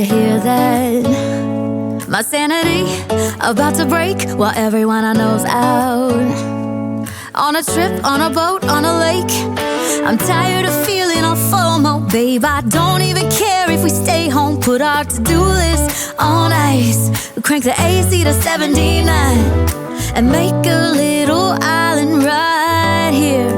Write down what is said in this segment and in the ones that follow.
you hear that? My sanity about to break while everyone I know's out. On a trip, on a boat, on a lake. I'm tired of feeling all FOMO, babe. I don't even care if we stay home. Put our to-do list on ice. Crank the AC to 79 and make a little island right here.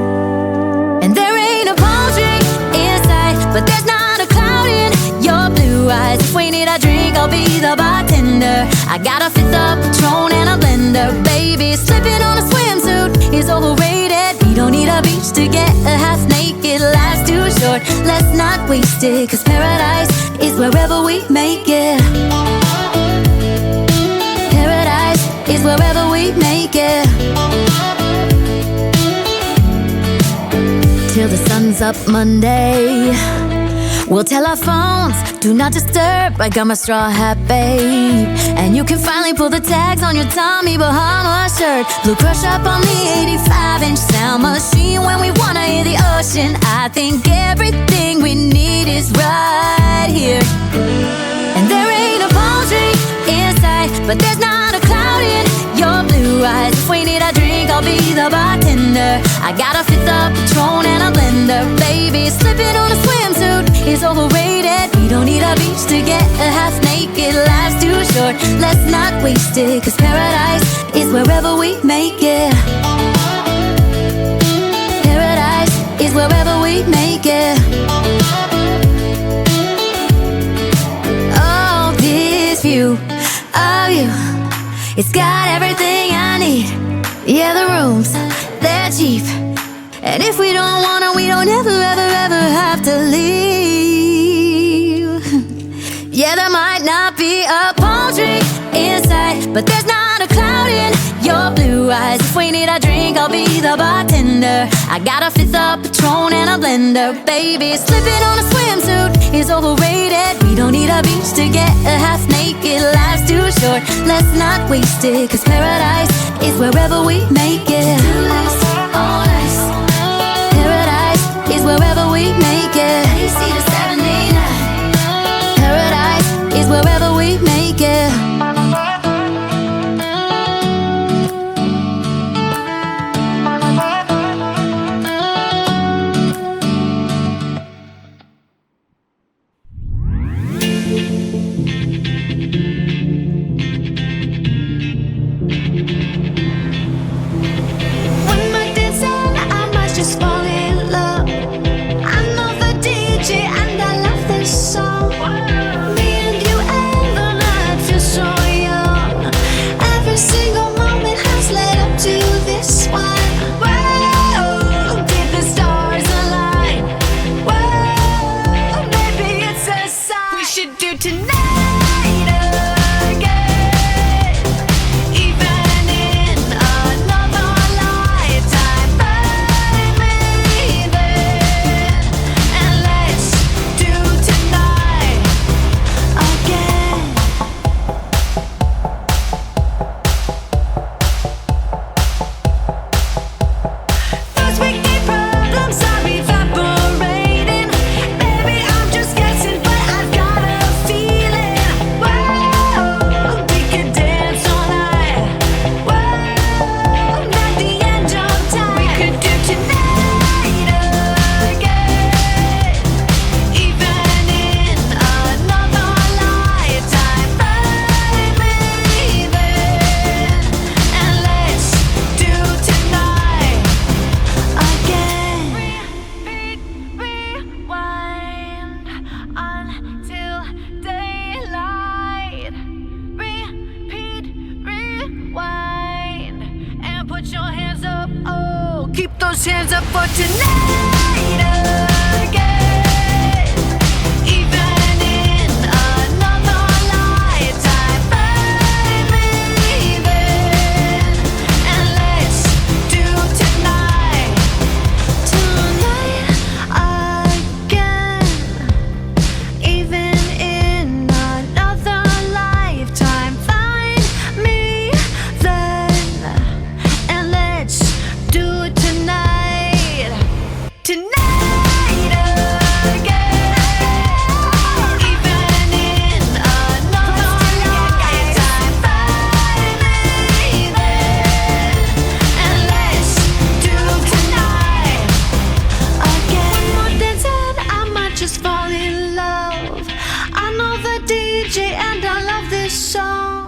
And there ain't a palm tree in sight, but there's not a cloud in your blue eyes. If we need a drink, I'll be the bartender. I got a fifth of Patron and a blender, baby. Slipping on a swimsuit is overrated. We don't need a beach to get a half naked. Life's too short, let's not waste it. Cause paradise is wherever we make it. Paradise is wherever we make it. Till the sun's up Monday, we'll tell our phones, do not disturb. I got my straw hat, babe. And you can finally pull the tags on your Tommy Bahama shirt. Blue crush up on the 85-inch sound machine when we wanna hear the ocean. I think everything we need is right here. And there ain't a palm tree in sight, but there's not a cloud in your blue eyes. If we need a drink, I'll be the bartender. I got a fifth of Patron and a blender, baby. Slipping on a swimsuit is overrated. We don't need a beach to get a half naked. Life's too short, let's not waste it. Cause paradise is wherever we make it. Paradise is wherever we make it. Oh, this view of you, it's got everything I need. Yeah, the rooms, they're cheap. And if we don't wanna, we don't ever, ever, ever have to leave. Yeah, there might not be a palm tree in sight, but there's not a cloud in your blue eyes. If we need a drink, I'll be the bartender. I got a fifth of Patron and a blender, baby. Slipping on a swimsuit is overrated. We don't need a beach to get a half naked. Life's too short, let's not waste it. Cause paradise is wherever we make it. On ice. Paradise is wherever we make it. AC to 79. Paradise is wherever we make it. Hands up for tonight again. Even in another lifetime, baby. And let's do tonight again. Even in another lifetime, find me then. And let's do it tonight. Tonight DJ, and I love this song.